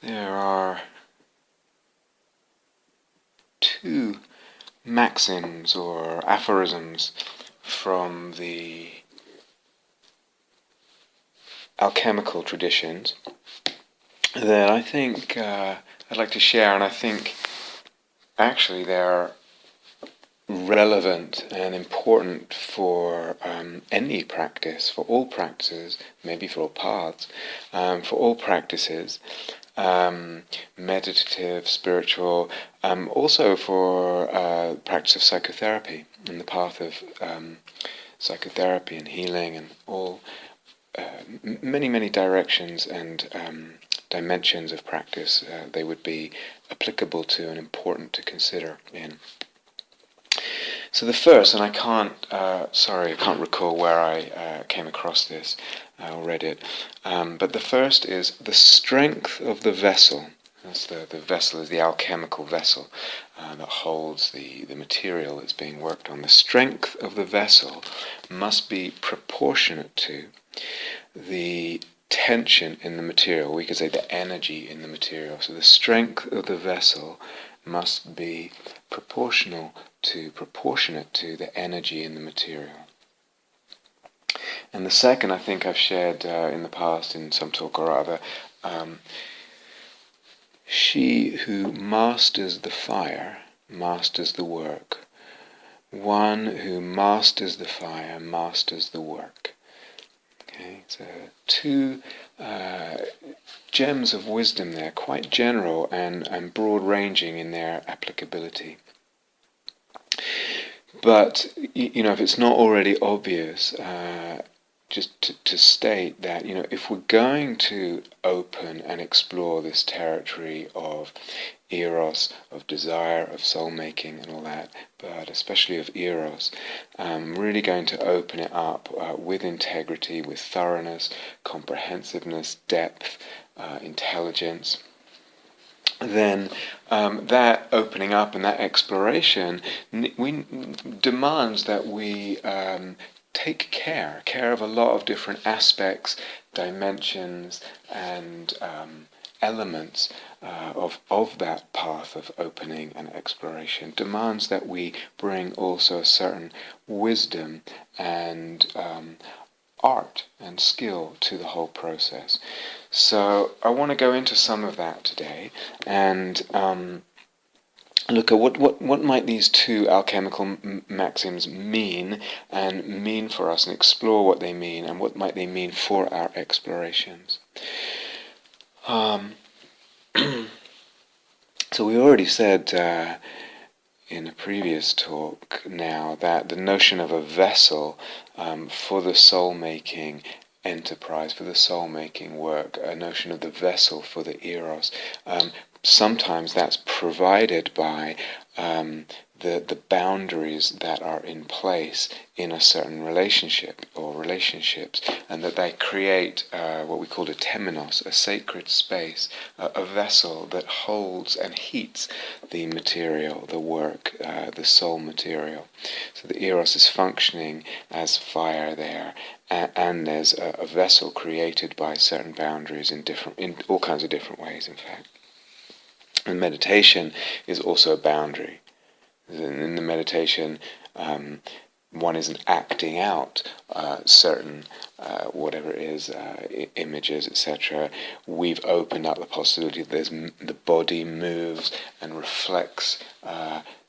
there are two maxims or aphorisms from the alchemical traditions that I think I'd like to share, and I think actually they're relevant and important for any practice, for all practices, maybe for all paths, for all practices, meditative, spiritual, also for practice of psychotherapy, and the path of psychotherapy and healing and all many directions and dimensions of practice they would be applicable to and important to consider in. So the first, and I can't recall where I came across this or read it, but the first is the strength of the vessel. That's the vessel is the alchemical vessel that holds the material that's being worked on. The strength of the vessel must be proportionate to the tension in the material. We could say the energy in the material. So the strength of the vessel must be proportionate to the energy in the material. And the second, I think I've shared in the past in some talk or other, she who masters the fire masters the work. One who masters the fire masters the work. Okay, so two gems of wisdom there, quite general and broad-ranging in their applicability. But, if it's not already obvious, just to state that, if we're going to open and explore this territory of Eros, of desire, of soul-making and all that, but especially of Eros, really going to open it up with integrity, with thoroughness, comprehensiveness, depth, intelligence, then that opening up and that exploration demands that we take care of a lot of different aspects, dimensions, and elements of that path of opening and exploration. Demands that we bring also a certain wisdom and art and skill to the whole process. So I want to go into some of that today and look at what might these two alchemical maxims mean for us, and explore what they mean and what might they mean for our explorations. So we already said in a previous talk now that the notion of a vessel for the soul-making enterprise, for the soul-making work, a notion of the vessel for the Eros, sometimes that's provided by the boundaries that are in place in a certain relationship or relationships, and that they create what we call a temenos, a sacred space, a vessel that holds and heats the material, the work, the soul material. So the Eros is functioning as fire there, and there's a vessel created by certain boundaries in all kinds of different ways, in fact. And meditation is also a boundary. In the meditation, one isn't acting out certain whatever it is, images, etc. We've opened up the possibility that the body moves and reflects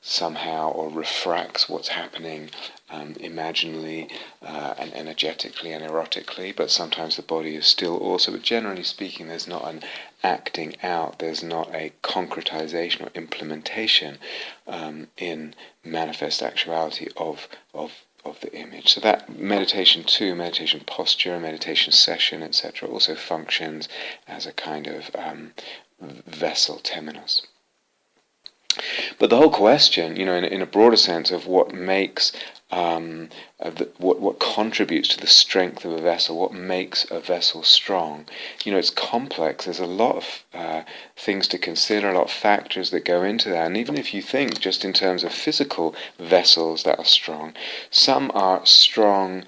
somehow, or refracts what's happening imaginally and energetically and erotically, but sometimes the body is still also, but generally speaking, there's not an acting out, there's not a concretization or implementation in manifest actuality of the image. So that meditation posture, meditation session, etc. also functions as a kind of vessel, temenos. But the whole question, in a broader sense of what makes, what contributes to the strength of a vessel, what makes a vessel strong, it's complex. There's a lot of things to consider, a lot of factors that go into that. And even if you think just in terms of physical vessels that are strong, some are strong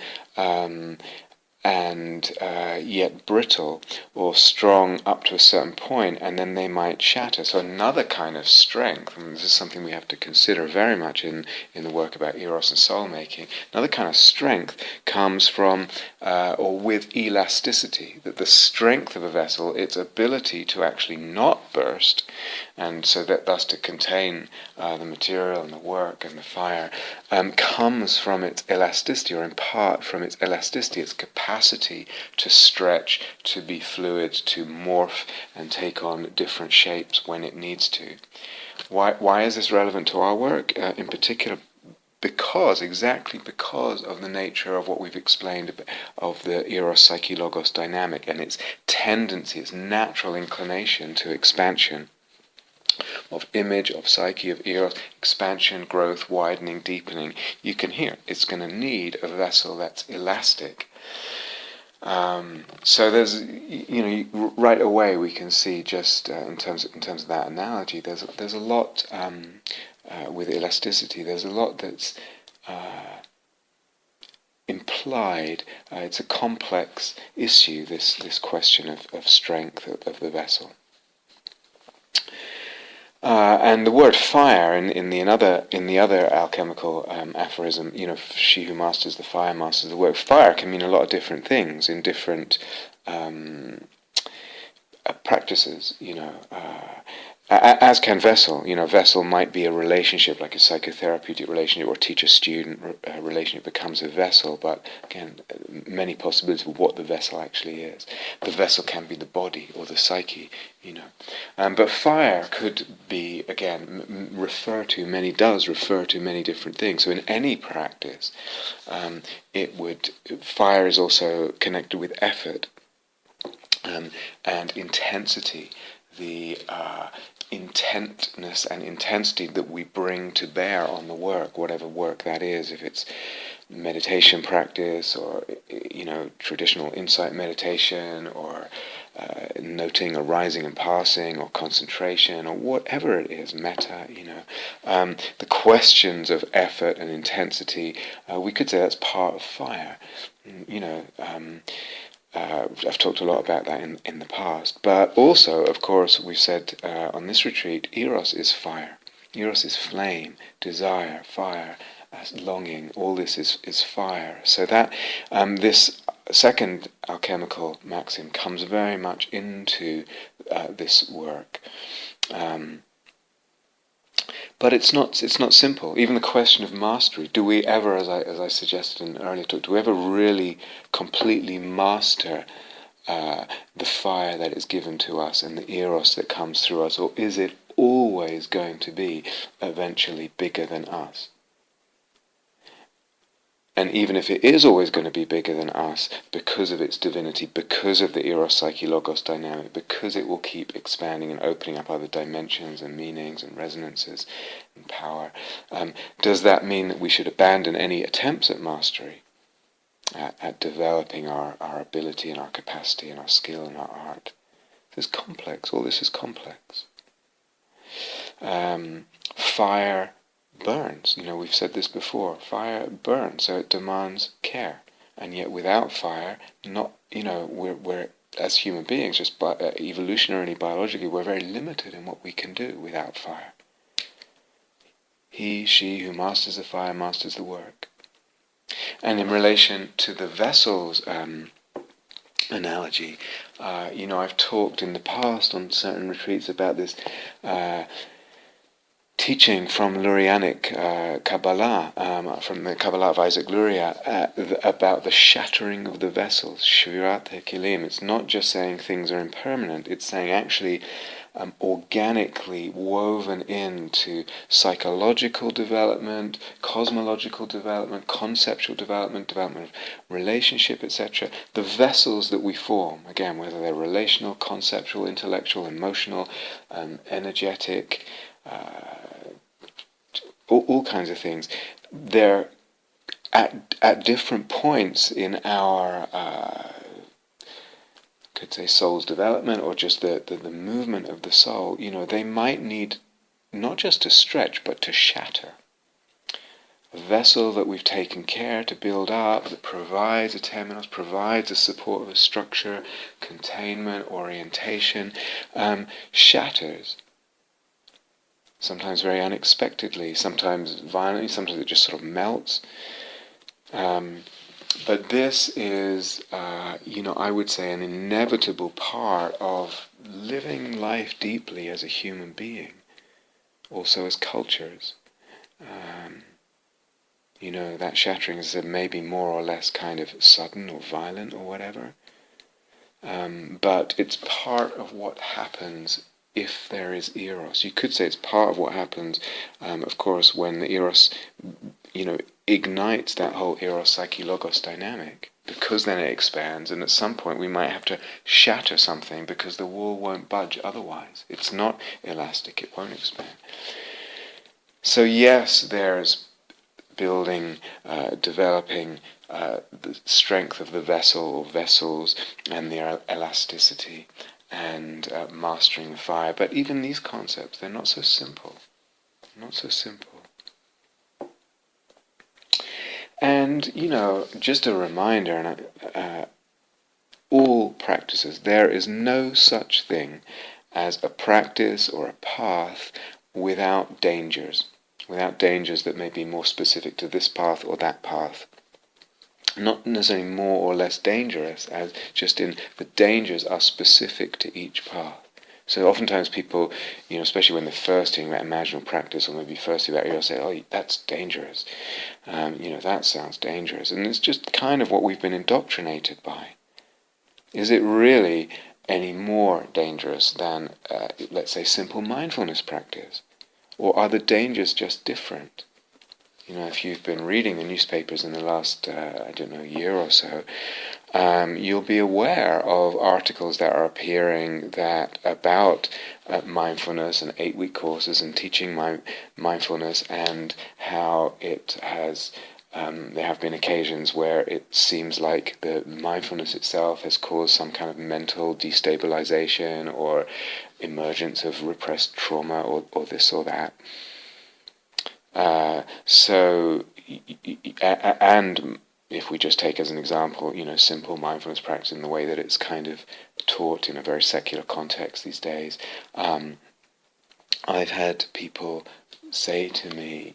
and yet brittle, or strong up to a certain point, and then they might shatter. So another kind of strength, and this is something we have to consider very much in the work about Eros and soul making, another kind of strength comes from, or with elasticity, that the strength of a vessel, its ability to actually not burst, and so that thus to contain the material and the work and the fire, comes from its elasticity, or in part from its elasticity, its capacity to stretch, to be fluid, to morph and take on different shapes when it needs to. Why is this relevant to our work in particular? Exactly because of the nature of what we've explained of the Eros Psyche Logos dynamic and its tendency, its natural inclination to expansion, of image, of psyche, of Eros, expansion, growth, widening, deepening. You can hear it's going to need a vessel that's elastic. So there's, right away we can see just in terms of that analogy, there's a lot with elasticity. There's a lot that's implied. It's a complex issue. This question of strength of the vessel. And the word fire in the other alchemical aphorism, she who masters the fire masters the work. Fire can mean a lot of different things in different practices. As can vessel. Vessel might be a relationship, like a psychotherapeutic relationship or teacher-student relationship becomes a vessel, but again, many possibilities of what the vessel actually is. The vessel can be the body or the psyche, But fire could be, again, does refer to many different things. So in any practice, fire is also connected with effort and intensity. The intentness and intensity that we bring to bear on the work, whatever work that is, if it's meditation practice or traditional insight meditation or noting arising and passing or concentration or whatever it is, metta, the questions of effort and intensity, we could say that's part of fire. I've talked a lot about that in the past. But also, of course, we've said on this retreat, Eros is fire. Eros is flame, desire, fire, longing. All this is fire. So that this second alchemical maxim comes very much into this work. But it's not simple. Even the question of mastery. Do we ever, as I suggested in an earlier talk, do we ever really completely master the fire that is given to us and the eros that comes through us, or is it always going to be eventually bigger than us? And even if it is always going to be bigger than us, because of its divinity, because of the Eros Psyche Logos dynamic, because it will keep expanding and opening up other dimensions and meanings and resonances and power, does that mean that we should abandon any attempts at mastery, at developing our ability and our capacity and our skill and our art? It's complex. All this is complex. Fire burns. We've said this before. Fire burns, so it demands care. And yet, without fire, we're as human beings, just evolutionarily, biologically, we're very limited in what we can do without fire. He, she who masters the fire masters the work. And in relation to the vessels analogy, I've talked in the past on certain retreats about this. Teaching from Lurianic Kabbalah, from the Kabbalah of Isaac Luria, about the shattering of the vessels, shevirat, ha-kelim. It's not just saying things are impermanent, it's saying actually organically woven into psychological development, cosmological development, conceptual development of relationship, etc. The vessels that we form, again, whether they're relational, conceptual, intellectual, emotional, energetic, all kinds of things, they're at different points in our could say soul's development or just the movement of the soul. They might need not just to stretch but to shatter. vessel that we've taken care to build up, that provides a temenos, provides a support of a structure, containment, orientation, shatters. Sometimes very unexpectedly, sometimes violently, sometimes it just sort of melts. But this is, I would say, an inevitable part of living life deeply as a human being, also as cultures. That shattering is maybe more or less kind of sudden or violent or whatever. But it's part of what happens if there is Eros. You could say it's part of what happens, of course, when the Eros, ignites that whole Eros Psyche Logos dynamic, because then it expands, and at some point we might have to shatter something because the wall won't budge otherwise. It's not elastic, it won't expand. So yes, there's building, developing the strength of the vessel or vessels and their elasticity, and mastering the fire. But even these concepts, they're not so simple. Not so simple. And, just a reminder, all practices, there is no such thing as a practice or a path without dangers that may be more specific to this path or that path. Not necessarily more or less dangerous, as just in the dangers are specific to each path. So oftentimes people, especially when they're first hearing about imaginal practice, or maybe first about Eros, say, "Oh, that's dangerous." That sounds dangerous, and it's just kind of what we've been indoctrinated by. Is it really any more dangerous than, let's say, simple mindfulness practice, or are the dangers just different? If you've been reading the newspapers in the last, year or so, you'll be aware of articles that are appearing about mindfulness and 8-week courses and teaching mindfulness, and how it has, there have been occasions where it seems like the mindfulness itself has caused some kind of mental destabilization or emergence of repressed trauma or this or that. And if we just take as an example, simple mindfulness practice in the way that it's kind of taught in a very secular context these days, I've had people say to me,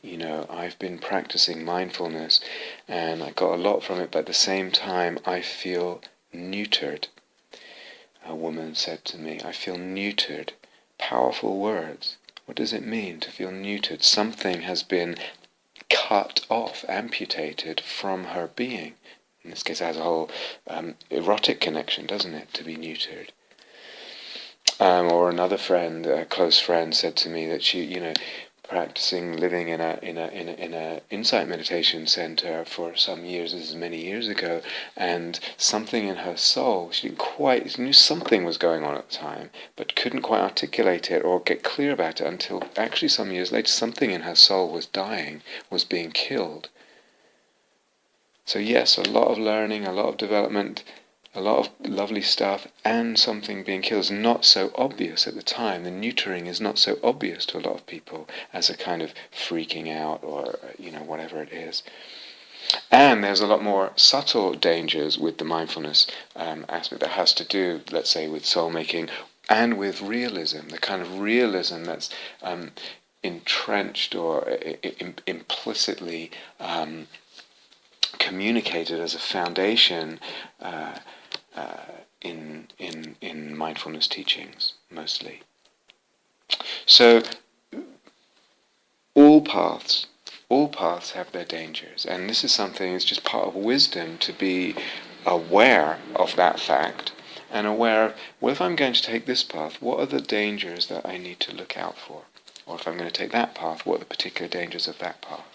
I've been practicing mindfulness and I got a lot from it, but at the same time I feel neutered. A woman said to me, "I feel neutered." Powerful words. What does it mean to feel neutered? Something has been cut off, amputated from her being. In this case, it has a whole erotic connection, doesn't it, to be neutered? Or another friend, a close friend, said to me that she, practicing living in a insight meditation center for some years, this is many years ago, and something in her soul, she knew something was going on at the time, but couldn't quite articulate it or get clear about it until actually some years later, something in her soul was dying, was being killed. So yes, a lot of learning, a lot of development, a lot of lovely stuff, and something being killed is not so obvious at the time. The neutering is not so obvious to a lot of people as a kind of freaking out or, whatever it is. And there's a lot more subtle dangers with the mindfulness aspect that has to do, let's say, with soul-making and with realism, the kind of realism that's entrenched or implicitly communicated as a foundation in mindfulness teachings, mostly. So all paths have their dangers, and this is something, it's just part of wisdom to be aware of that fact, and aware of, well, if I'm going to take this path, what are the dangers that I need to look out for? Or if I'm going to take that path, what are the particular dangers of that path?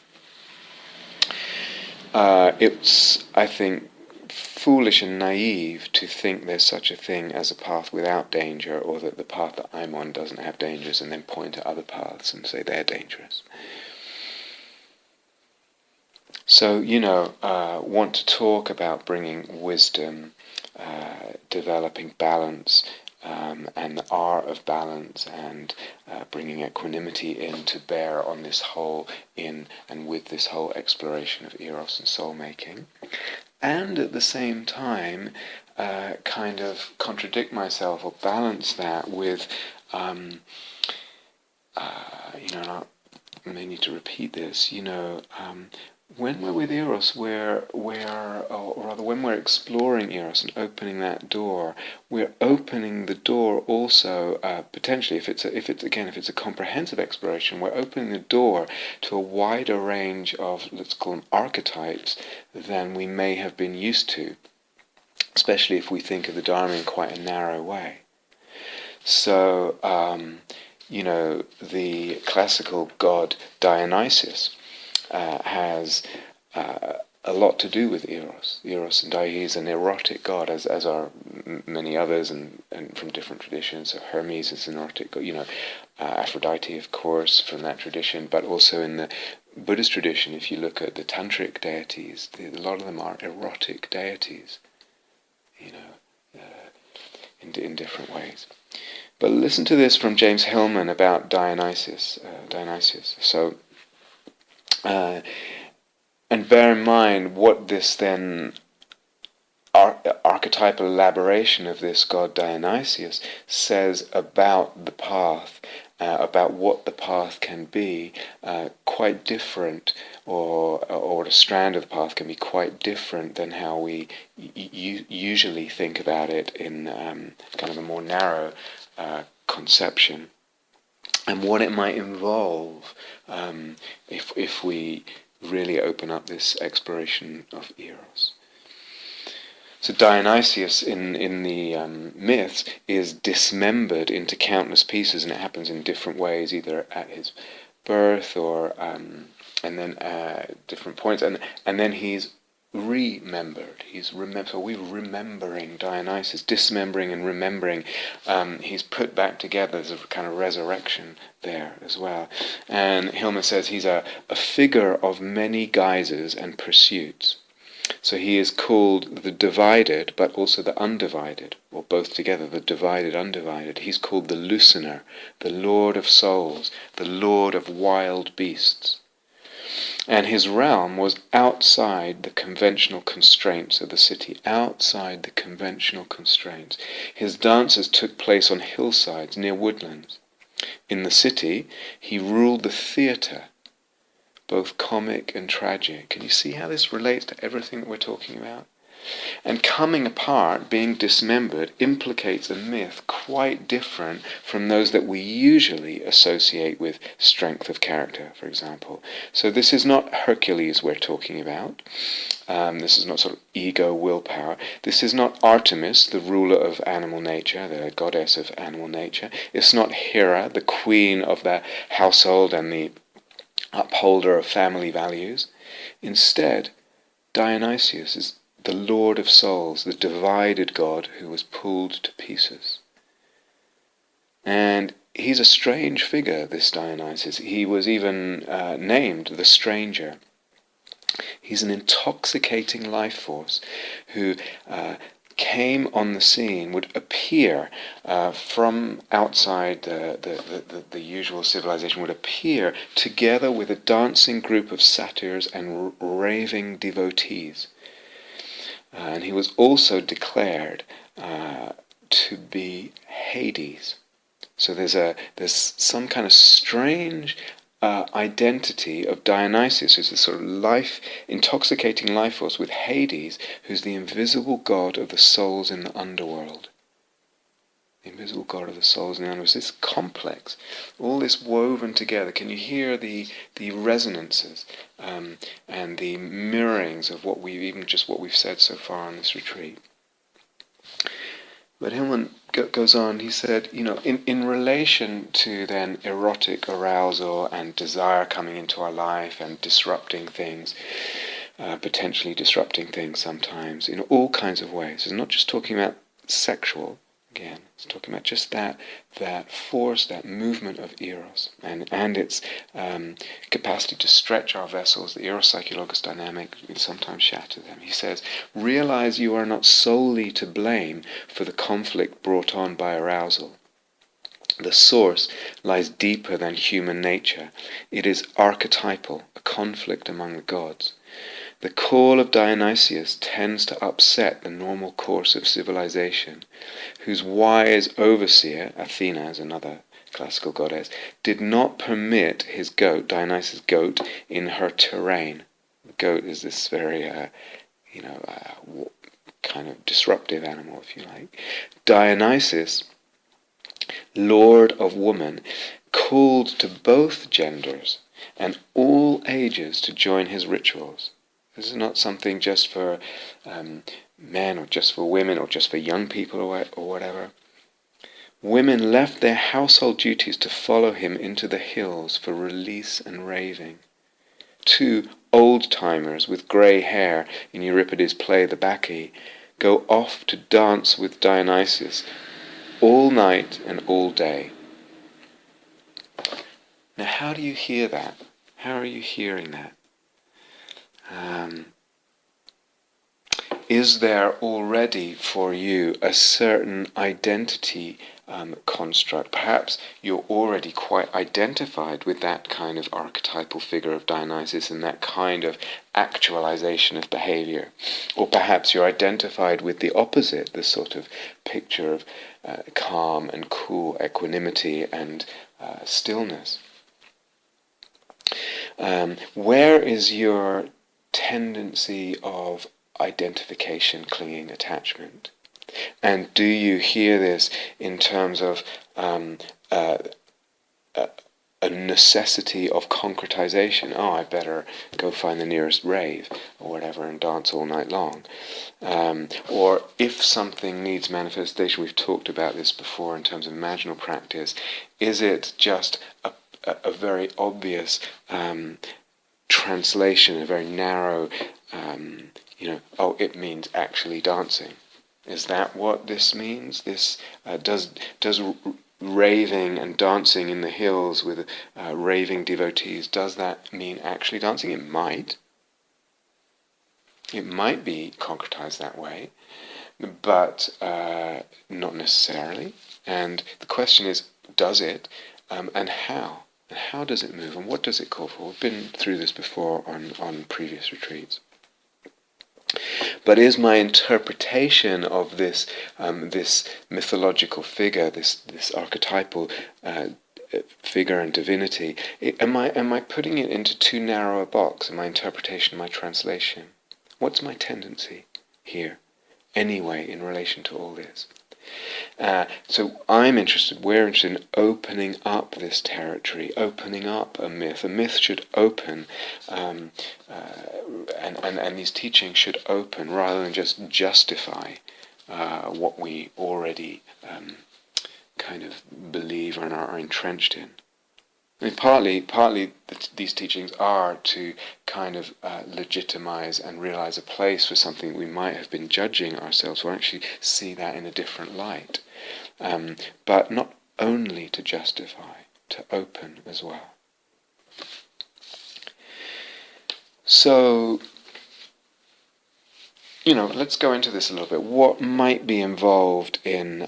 It's, I think, foolish and naive to think there's such a thing as a path without danger, or that the path that I'm on doesn't have dangers, and then point to other paths and say they're dangerous. So, want to talk about bringing wisdom, developing balance, and the art of balance and bringing equanimity in to bear on this whole in and with this whole exploration of Eros and soul making. And at the same time, kind of contradict myself or balance that with, and I may need to repeat this, when we're with Eros, or rather when we're exploring Eros and opening that door, we're opening the door also, potentially, if it's a comprehensive exploration, we're opening the door to a wider range of, let's call them archetypes, than we may have been used to, especially if we think of the Dharma in quite a narrow way. So, the classical god Dionysus has a lot to do with Eros. Eros and Dia, he's an erotic god, as are many others, and from different traditions. So Hermes is an erotic god, Aphrodite, of course, from that tradition, but also in the Buddhist tradition, if you look at the tantric deities, a lot of them are erotic deities, in different ways. But listen to this from James Hillman about Dionysus. So, and bear in mind what this then archetypal elaboration of this god Dionysius says about the path, about what the path can be, quite different, or a strand of the path can be quite different than how we usually think about it in kind of a more narrow conception, and what it might involve if we really open up this exploration of Eros. So Dionysius in the myths is dismembered into countless pieces, and it happens in different ways, either at his birth or and then different points, and then he's remembered. So we're remembering Dionysus, dismembering and remembering. He's put back together. There's a kind of resurrection there as well. And Hillman says he's a figure of many guises and pursuits. So he is called the divided, but also the undivided, or both together, the divided, undivided. He's called the loosener, the lord of souls, the lord of wild beasts. And his realm was outside the conventional constraints of the city, outside the conventional constraints. His dances took place on hillsides near woodlands. In the city, he ruled the theatre, both comic and tragic. Can you see how this relates to everything that we're talking about? And coming apart, being dismembered, implicates a myth quite different from those that we usually associate with strength of character, for example. So this is not Hercules we're talking about. This is not sort of ego willpower. This is not Artemis, the ruler of animal nature, the goddess of animal nature. It's not Hera, the queen of the household and the upholder of family values. Instead, Dionysius is the Lord of souls, the divided God who was pulled to pieces. And he's a strange figure, this Dionysus. He was even named the Stranger. He's an intoxicating life force who came on the scene, would appear from outside the usual civilization, would appear together with a dancing group of satyrs and raving devotees. And he was also declared to be Hades. So there's some kind of strange identity of Dionysus, who's this sort of intoxicating life force, with Hades, who's the invisible god of the souls in the underworld. The invisible god of the souls in the underworld. This complex, all this woven together. Can you hear the resonances and the mirrorings of what we've said so far on this retreat? But Hillman goes on, he said, in relation to then erotic arousal and desire coming into our life and disrupting things, potentially disrupting things sometimes, in all kinds of ways. It's not just talking about sexual. again. It's talking about just that force, that movement of Eros, and its capacity to stretch our vessels. The Eros psychologos dynamic will sometimes shatter them. He says, realize you are not solely to blame for the conflict brought on by arousal. The source lies deeper than human nature. It is archetypal, a conflict among the gods. The call of Dionysius tends to upset the normal course of civilization, whose wise overseer, Athena is another classical goddess, did not permit his goat, Dionysus' goat, in her terrain. The goat is this very, kind of disruptive animal, if you like. Dionysus, Lord of Woman, called to both genders and all ages to join his rituals. This is not something just for men or just for women or just for young people or whatever. Women left their household duties to follow him into the hills for release and raving. 2 old-timers with grey hair in Euripides' play The Bacchae go off to dance with Dionysus all night and all day. Now, how do you hear that? How are you hearing that? Is there already for you a certain identity construct? Perhaps you're already quite identified with that kind of archetypal figure of Dionysus and that kind of actualization of behavior. Or perhaps you're identified with the opposite, this sort of picture of calm and cool equanimity and stillness. Where is your tendency of identification, clinging, attachment? And do you hear this in terms of a necessity of concretization? Oh, I better go find the nearest rave or whatever and dance all night long. Or if something needs manifestation, we've talked about this before in terms of imaginal practice, is it just a very obvious translation, a very narrow, it means actually dancing. Is that what this means? This does raving and dancing in the hills with raving devotees, does that mean actually dancing? It might. It might be concretized that way, but not necessarily. And the question is, does it, and how? And how does it move, and what does it call for? We've been through this before on previous retreats. But is my interpretation of this mythological figure, this archetypal figure and divinity, am I putting it into too narrow a box in my interpretation, my translation? What's my tendency here, anyway, in relation to all this? So we're interested in opening up this territory, opening up a myth. A myth should open, and these teachings should open rather than just justify what we already kind of believe and are entrenched in. I mean, partly these teachings are to kind of legitimize and realize a place for something we might have been judging ourselves, or actually see that in a different light. But not only to justify, to open as well. So, let's go into this a little bit. What might be involved in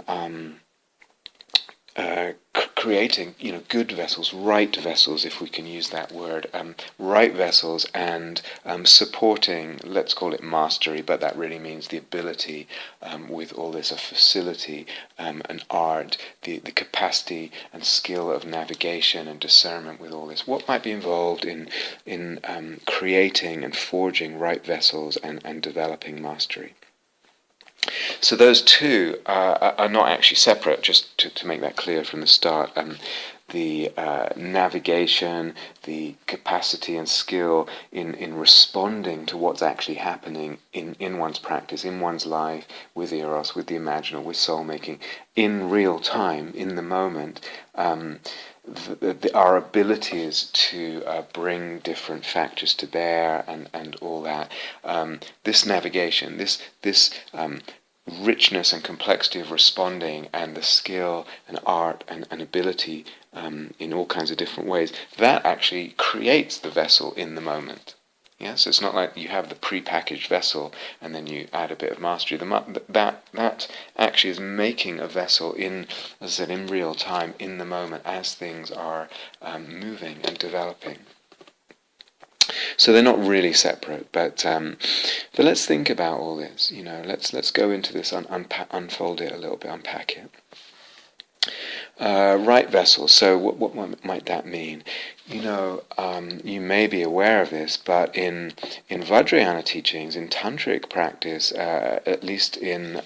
creating, good vessels, right vessels, if we can use that word, right vessels, and supporting, let's call it mastery, but that really means the ability, with all this, a facility, an art, the capacity and skill of navigation and discernment with all this. What might be involved in creating and forging right vessels and developing mastery? So those two are not actually separate, just to make that clear from the start. The navigation, the capacity and skill in responding to what's actually happening in one's practice, in one's life, with Eros, with the imaginal, with soul-making, in real time, in the moment. Our abilities to bring different factors to bear and all that. This navigation, this richness and complexity of responding, and the skill and art and ability in all kinds of different ways, that actually creates the vessel in the moment. Yeah, so it's not like you have the pre-packaged vessel and then you add a bit of mastery. That actually is making a vessel in, as I said, in real time, in the moment, as things are moving and developing. So they're not really separate, but let's think about all this. Let's go into this, unfold it a little bit, unpack it. Right vessel. So what might that mean? You may be aware of this, but in vajrayana teachings, in tantric practice, at least in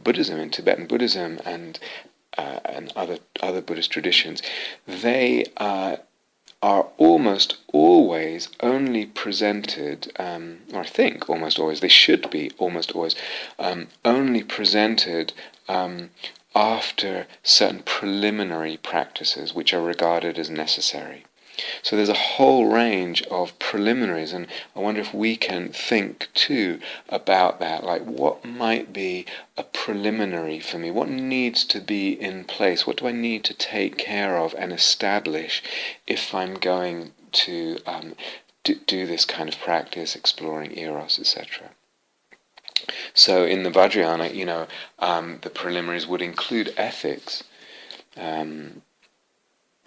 Buddhism, in Tibetan Buddhism, and other Buddhist traditions, they are almost always only presented, or I think almost always, they should be almost always only presented after certain preliminary practices which are regarded as necessary. So there's a whole range of preliminaries, and I wonder if we can think too about that, like what might be a preliminary for me, what needs to be in place, what do I need to take care of and establish if I'm going to do this kind of practice, exploring Eros, etc. So in the vajrayana, the preliminaries would include ethics.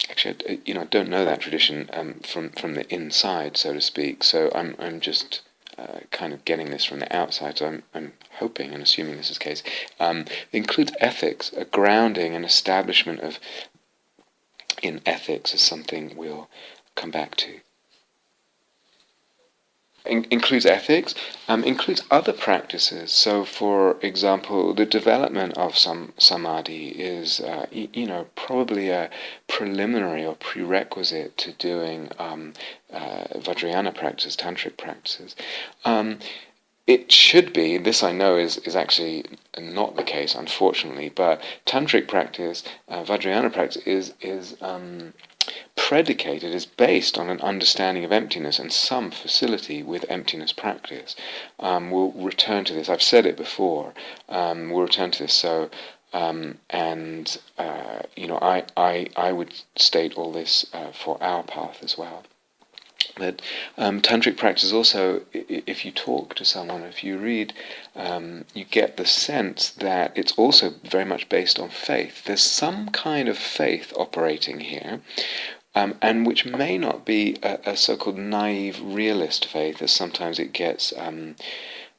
Actually, I don't know that tradition from the inside, so to speak. So I'm just kind of getting this from the outside. So I'm hoping and assuming this is the case. It includes ethics, a grounding and establishment in ethics is something we'll come back to. Includes ethics, includes other practices. So, for example, the development of some samadhi is, probably a preliminary or prerequisite to doing vajrayana practices, tantric practices. It should be, this I know is actually not the case, unfortunately, but tantric practice, vajrayana practice is predicated, is based on an understanding of emptiness and some facility with emptiness practice. We'll return to this. I've said it before. We'll return to this. So, I would state all this for our path as well. But tantric practice also, if you talk to someone, if you read, you get the sense that it's also very much based on faith. There's some kind of faith operating here, and which may not be a so-called naive realist faith, as sometimes it gets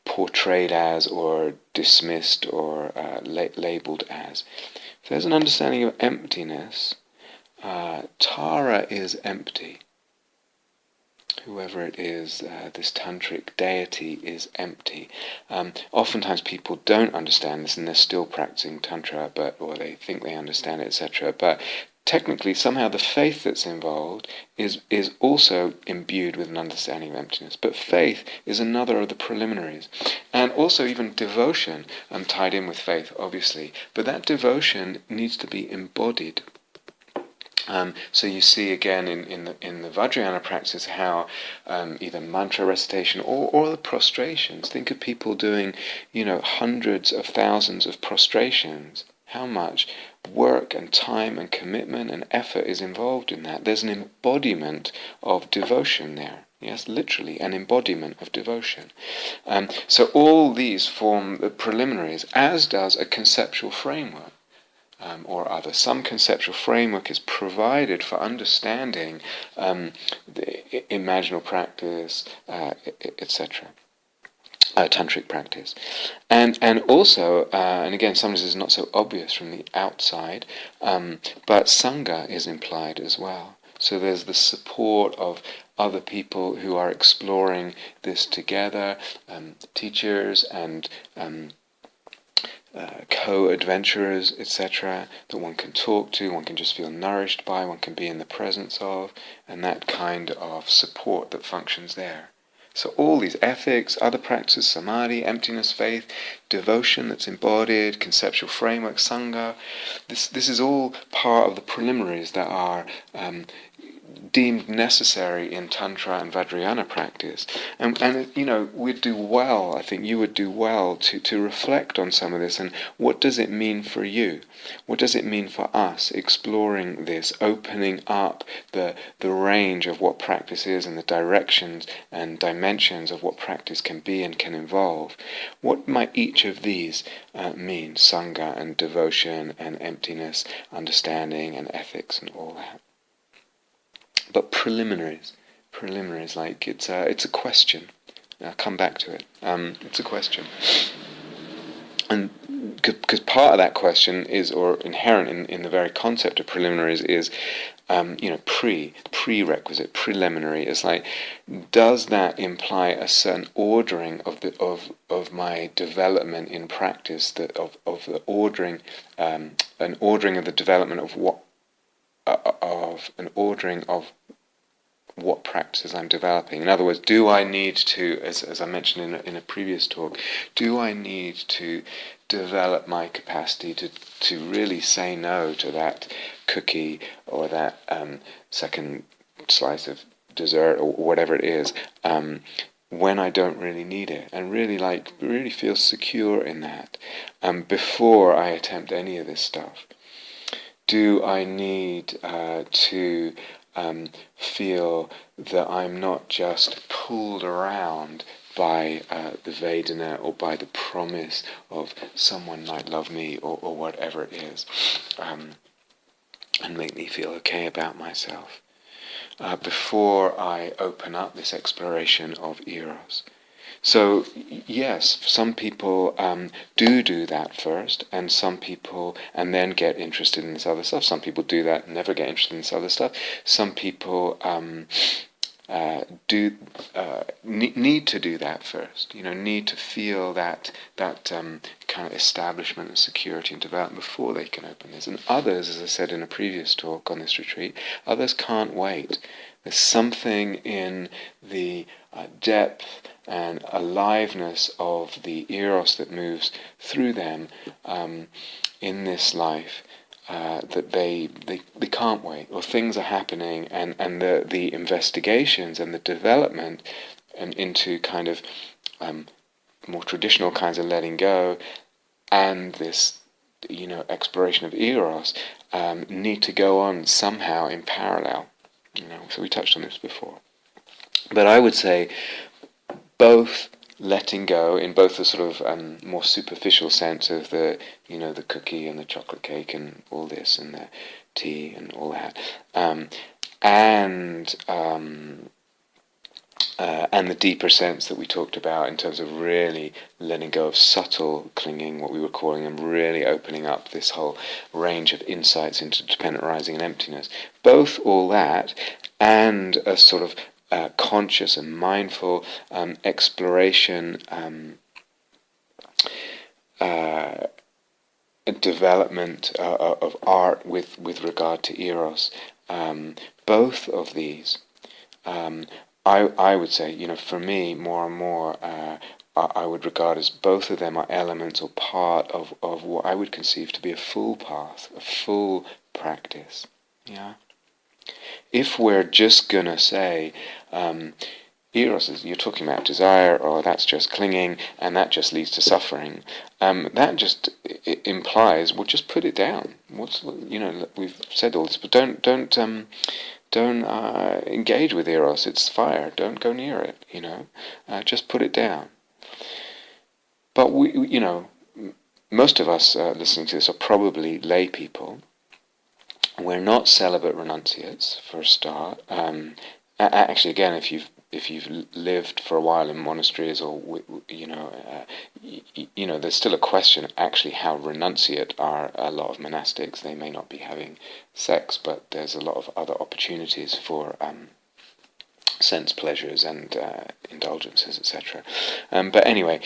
portrayed as, or dismissed, or labeled as. If there's an understanding of emptiness, Tara is empty. Whoever it is, this tantric deity is empty. Oftentimes people don't understand this and they're still practicing tantra, or they think they understand it, etc. But technically, somehow the faith that's involved is also imbued with an understanding of emptiness. But faith is another of the preliminaries. And also even devotion, tied in with faith, obviously. But that devotion needs to be embodied. So you see again in the Vajrayana practice how either mantra recitation or the prostrations. Think of people doing, hundreds of thousands of prostrations. How much work and time and commitment and effort is involved in that. There's an embodiment of devotion there. Yes, literally an embodiment of devotion. So all these form the preliminaries, as does a conceptual framework. Or other. Some conceptual framework is provided for understanding the imaginal practice, etc. Tantric practice. And also, and again, sometimes it's not so obvious from the outside, but Sangha is implied as well. So there's the support of other people who are exploring this together, teachers and co-adventurers, etc., that one can talk to, one can just feel nourished by, one can be in the presence of, and that kind of support that functions there. So all these ethics, other practices, samadhi, emptiness, faith, devotion that's embodied, conceptual framework, sangha, this is all part of the preliminaries that are deemed necessary in Tantra and Vajrayana practice. And we'd do well, I think you would do well to reflect on some of this, and what does it mean for you? What does it mean for us, exploring this, opening up the range of what practice is and the directions and dimensions of what practice can be and can involve? What might each of these mean? Sangha and devotion and emptiness, understanding and ethics and all that. But preliminaries, like it's a question. I'll come back to it. It's a question, and because part of that question is, or inherent in the very concept of preliminaries is, prerequisite, preliminary. Is like, does that imply a certain ordering of my development in practice, of the ordering, an ordering of the development of what. Of an ordering of what practices I'm developing. In other words, do I need to, as I mentioned in a previous talk, do I need to develop my capacity to really say no to that cookie or that second slice of dessert or whatever it is, when I don't really need it, and really feel secure in that, before I attempt any of this stuff? Do I need to feel that I'm not just pulled around by the Vedana or by the promise of someone might love me or whatever it is, and make me feel okay about myself, before I open up this exploration of Eros? So yes, some people do that first, and some people and then get interested in this other stuff. Some people do that and never get interested in this other stuff. Some people need to do that first. Need to feel that kind of establishment and security and development before they can open this. And others, as I said in a previous talk on this retreat, others can't wait. There's something in the depth and aliveness of the Eros that moves through them in this life that they can't wait, or things are happening, and the investigations and the development and into kind of more traditional kinds of letting go and this exploration of Eros need to go on somehow in parallel. So we touched on this before. But I would say both letting go, in both the sort of more superficial sense of the the cookie and the chocolate cake and all this and the tea and all that, and the deeper sense that we talked about in terms of really letting go of subtle clinging, what we were calling them, really opening up this whole range of insights into dependent arising and emptiness. Both all that and a sort of conscious and mindful exploration, development of art with regard to Eros. Both of these, I would say, for me, more and more, I would regard as both of them are elements or part of what I would conceive to be a full path, a full practice. Yeah. If we're just gonna say, Eros is, you're talking about desire, or that's just clinging, and that just leads to suffering. That just implies, well, just put it down. We've said all this, but don't engage with Eros. It's fire. Don't go near it. Just put it down. But most of us listening to this are probably lay people. We're not celibate renunciates, for a start. Actually, again, if you've lived for a while in monasteries, or there's still a question actually how renunciate are a lot of monastics. They may not be having sex, but there's a lot of other opportunities for sense pleasures and indulgences, etc. But anyway,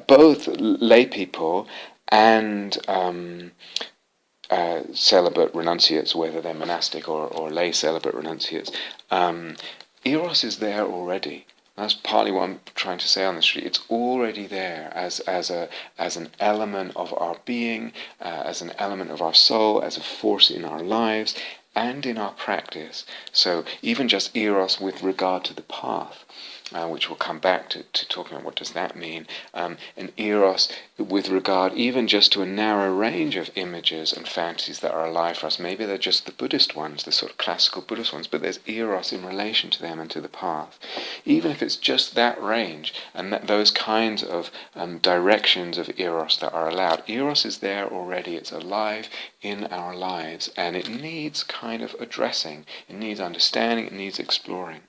both lay people and celibate renunciates, whether they're monastic or lay celibate renunciates, Eros is there already. That's partly what I'm trying to say on this retreat. It's already there as an element of our being, as an element of our soul, as a force in our lives, and in our practice. So even just Eros with regard to the path, which we'll come back to talking about what does that mean, and Eros with regard even just to a narrow range of images and fantasies that are alive for us. Maybe they're just the Buddhist ones, the sort of classical Buddhist ones, but there's Eros in relation to them and to the path. Even if it's just that range and those kinds of directions of Eros that are allowed, Eros is there already, it's alive in our lives, and it needs kind of addressing, it needs understanding, it needs exploring.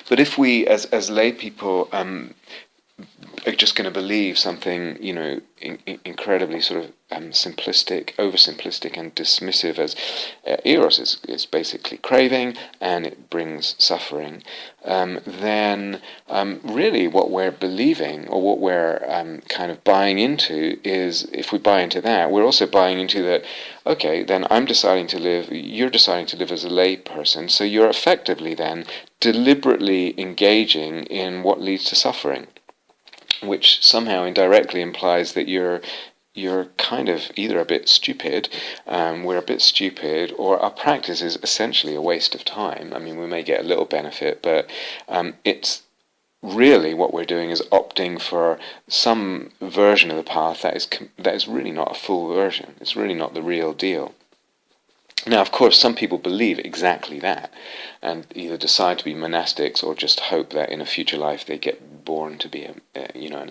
But if we, as lay people, are just going to believe something, incredibly sort of simplistic, oversimplistic, and dismissive as Eros is basically craving and it brings suffering, then really what we're believing or what we're kind of buying into is, if we buy into that, we're also buying into that. Okay, then you're deciding to live as a lay person, so you're effectively then deliberately engaging in what leads to suffering, which somehow indirectly implies that you're kind of either a bit stupid, we're a bit stupid, or our practice is essentially a waste of time. I mean, we may get a little benefit, but it's really what we're doing is opting for some version of the path that is really not a full version. It's really not the real deal. Now, of course, some people believe exactly that, and either decide to be monastics or just hope that in a future life they get born to be and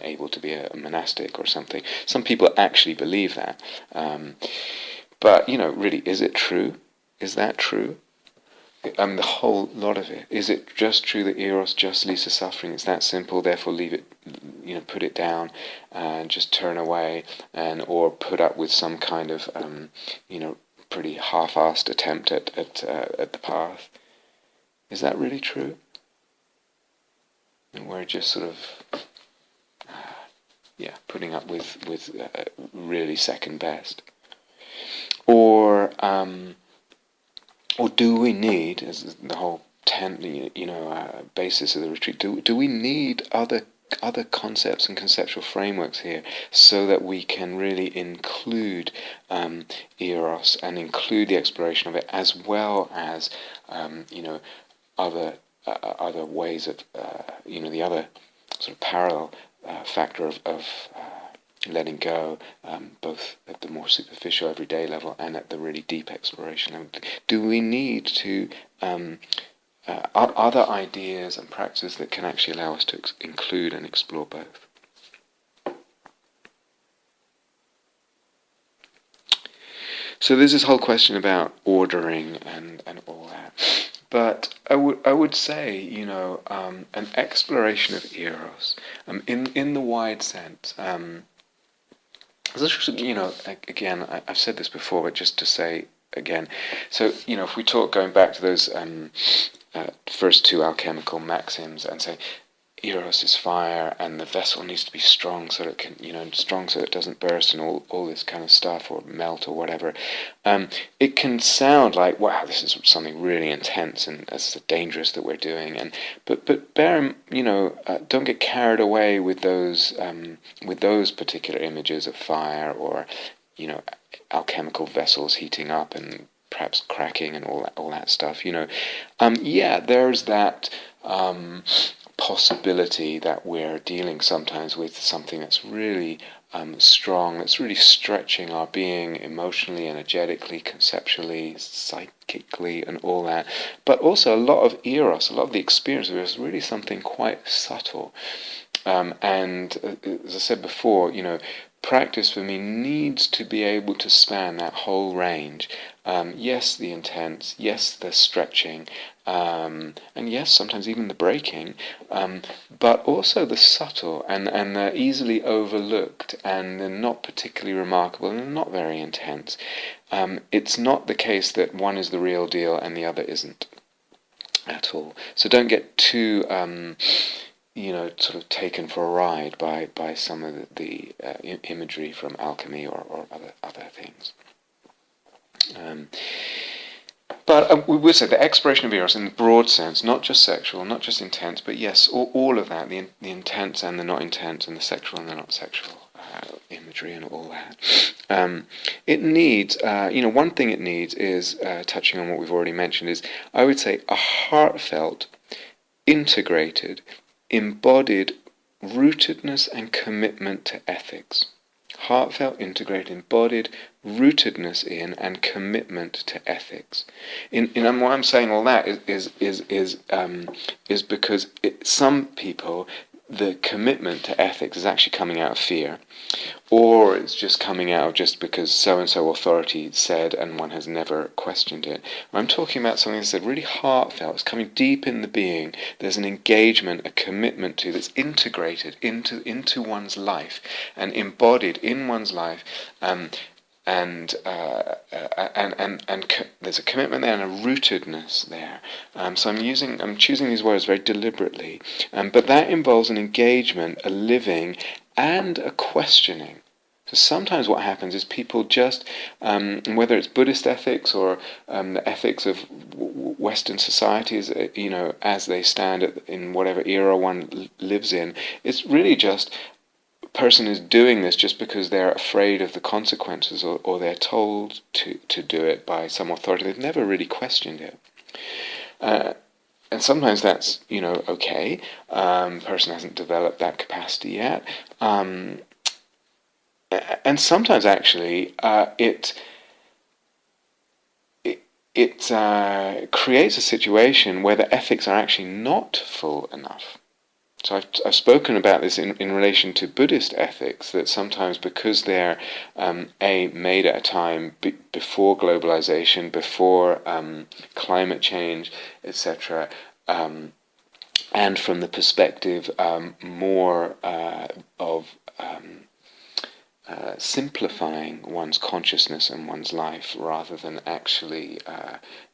able to be a monastic or something. Some people actually believe that, but really, is it true? Is that true? The whole lot of it. Is it just true that Eros just leads to suffering? It's that simple. Therefore, leave it. Put it down and just turn away, or put up with some kind of pretty half-assed attempt at the path. Is that really true? And we're just sort of putting up with really second best, or do we need, as the whole basis of the retreat, do we need other concepts and conceptual frameworks here so that we can really include Eros and include the exploration of it, as well as other ways of the other sort of parallel factor of letting go, both at the more superficial everyday level and at the really deep exploration level. Do we need to other ideas and practices that can actually allow us to include and explore both? So there's this whole question about ordering and all that. But I would say, an exploration of Eros, in the wide sense. Again, I've said this before, but just to say again. So, if we talk going back to those first two alchemical maxims and say Eros is fire and the vessel needs to be strong so that it can, strong so it doesn't burst and all this kind of stuff, or melt or whatever, it can sound like, wow, this is something really intense and it's dangerous that we're doing. But don't get carried away with those particular images of fire or alchemical vessels heating up and perhaps cracking and all that stuff. There's that possibility that we're dealing sometimes with something that's really strong, that's really stretching our being emotionally, energetically, conceptually, psychically, and all that. But also a lot of Eros, a lot of the experience of Eros is really something quite subtle. And as I said before, practice for me needs to be able to span that whole range. Yes, the intense, yes, the stretching, and yes, sometimes even the breaking, but also the subtle and the easily overlooked and the not particularly remarkable and not very intense. It's not the case that one is the real deal and the other isn't at all. So don't get too sort of taken for a ride by some of the imagery from alchemy or other things. But we would say the exploration of Eros in the broad sense, not just sexual, not just intense, but yes, all of that, the intense and the not intense, and the sexual and the not sexual imagery and all that. It needs, one thing it needs is, touching on what we've already mentioned, is, I would say, a heartfelt, integrated, embodied rootedness and commitment to ethics. Heartfelt, integrated, embodied rootedness in and commitment to ethics. And why I'm saying all that is because some people, the commitment to ethics is actually coming out of fear, or it's just coming out of just because so-and-so authority said and one has never questioned it. I'm talking about something that's really heartfelt, it's coming deep in the being, there's an engagement, a commitment to, that's integrated into one's life and embodied in one's life, and there's a commitment there and a rootedness there. So I'm choosing these words very deliberately, but that involves an engagement, a living, and a questioning. So sometimes what happens is people just, whether it's Buddhist ethics or the ethics of Western societies, as they stand in whatever era one lives in, it's really just person is doing this just because they're afraid of the consequences, or they're told to do it by some authority. They've never really questioned it. And sometimes that's, okay. Person hasn't developed that capacity yet. And sometimes actually it creates a situation where the ethics are actually not full enough. So I've spoken about this in relation to Buddhist ethics, that sometimes because they're made at a time before globalization, before climate change, etc., and from the perspective more of simplifying one's consciousness and one's life, rather than actually,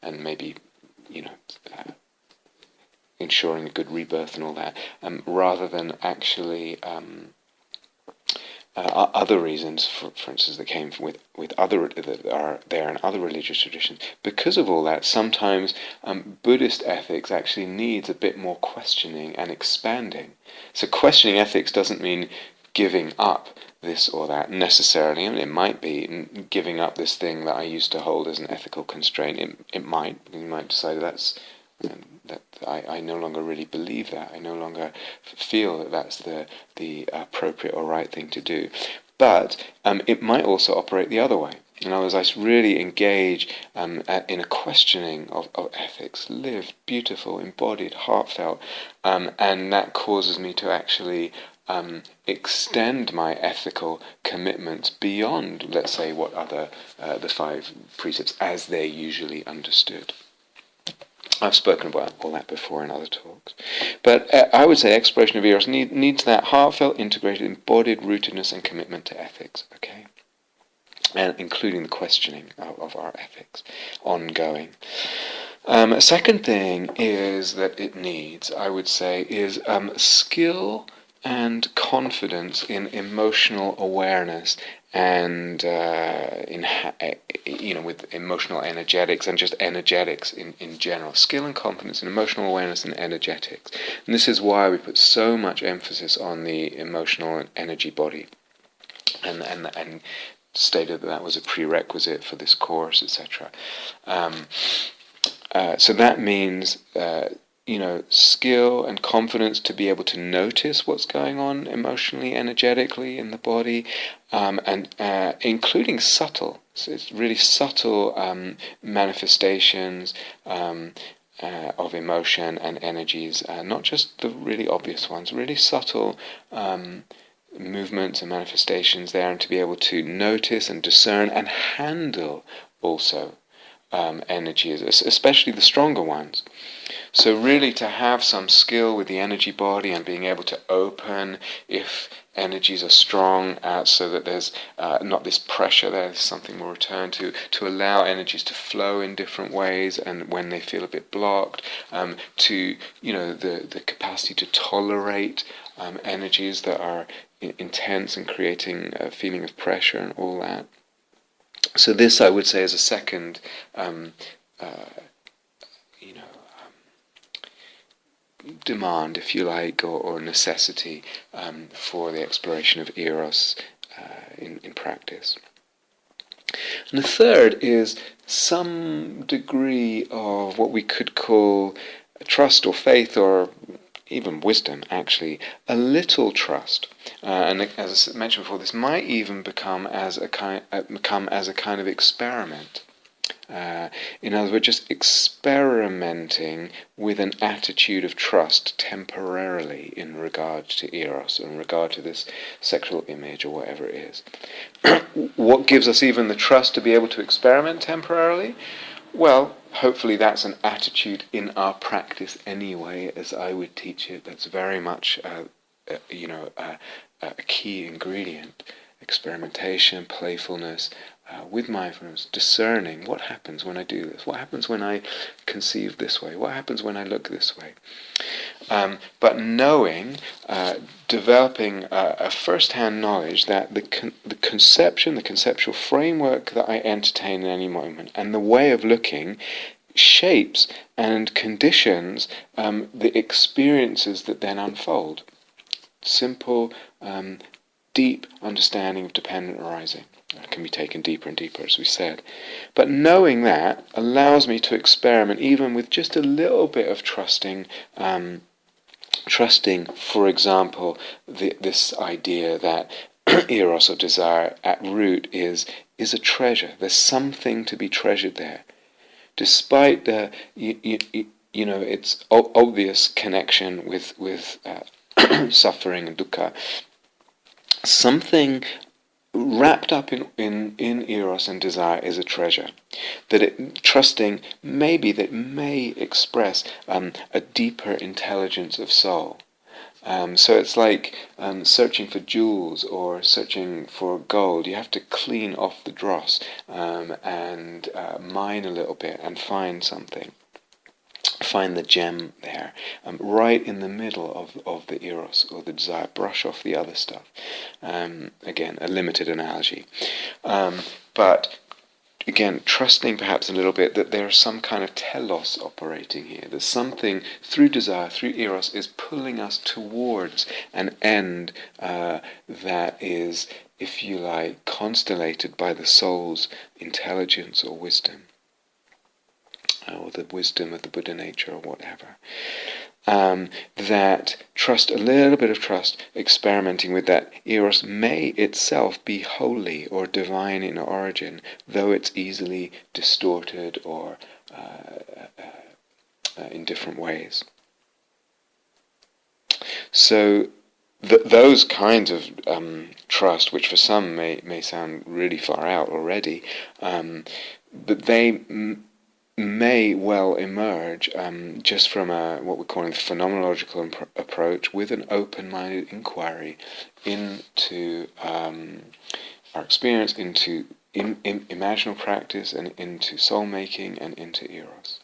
and maybe, ensuring a good rebirth and all that, rather than actually other reasons, for instance, that came with other that are there in other religious traditions. Because of all that, sometimes Buddhist ethics actually needs a bit more questioning and expanding. So questioning ethics doesn't mean giving up this or that necessarily. I mean, it might be giving up this thing that I used to hold as an ethical constraint. You might decide that I no longer really believe that. I no longer feel that that's the appropriate or right thing to do. But it might also operate the other way. In other words, I really engage in a questioning of ethics, lived, beautiful, embodied, heartfelt, and that causes me to actually extend my ethical commitments beyond, let's say, what other the 5 precepts as they're usually understood. I've spoken about all that before in other talks. But I would say exploration of Eros needs that heartfelt, integrated, embodied rootedness and commitment to ethics, okay? And including the questioning of our ethics, ongoing. A second thing is that it needs, I would say, is skill and confidence in emotional awareness, and with emotional energetics and just energetics in general. Skill and confidence in emotional awareness and energetics. And this is why we put so much emphasis on the emotional and energy body, and stated that was a prerequisite for this course, etc. So that means skill and confidence to be able to notice what's going on emotionally, energetically in the body, and including subtle. So it's really subtle manifestations of emotion and energies, not just the really obvious ones, really subtle movements and manifestations there, and to be able to notice and discern and handle also energies, especially the stronger ones. So really to have some skill with the energy body and being able to open if energies are strong, so that there's not this pressure there, there's something we'll return to allow energies to flow in different ways, and when they feel a bit blocked, to the capacity to tolerate energies that are intense and creating a feeling of pressure and all that. So this, I would say, is a second demand, if you like, or necessity for the exploration of Eros in practice. And the third is some degree of what we could call trust or faith or even wisdom, actually, a little trust. And as I mentioned before, this might even become as a kind of experiment. In other words, just experimenting with an attitude of trust temporarily in regard to Eros, in regard to this sexual image or whatever it is. What gives us even the trust to be able to experiment temporarily? Well, hopefully that's an attitude in our practice anyway, as I would teach it. That's very much, a key ingredient. Experimentation, playfulness, with mindfulness, discerning what happens when I do this, what happens when I conceive this way, what happens when I look this way. But knowing, developing a first-hand knowledge that the conceptual framework that I entertain in any moment, and the way of looking shapes and conditions the experiences that then unfold. Simple, deep understanding of dependent arising. That can be taken deeper and deeper, as we said. But knowing that allows me to experiment even with just a little bit of trusting, for example, this idea that Eros or desire at root is a treasure. There's something to be treasured there. Despite the, its obvious connection with suffering and dukkha, something wrapped up in Eros and desire is a treasure. Trusting maybe that may express a deeper intelligence of soul. So it's like searching for jewels or searching for gold. You have to clean off the dross and mine a little bit and find something. Find the gem there, right in the middle of the Eros or the desire. Brush off the other stuff. Again, a limited analogy. But again, trusting perhaps a little bit that there's some kind of telos operating here. That something through desire, through Eros, is pulling us towards an end that is, if you like, constellated by the soul's intelligence or wisdom. Or the wisdom of the Buddha nature or whatever. That trust, a little bit of trust, experimenting with that Eros may itself be holy or divine in origin, though it's easily distorted or in different ways. So those kinds of trust, which for some may sound really far out already, but they may well emerge just from what we're calling the phenomenological approach, with an open-minded inquiry into our experience, into imaginal practice, and into soul-making, and into Eros.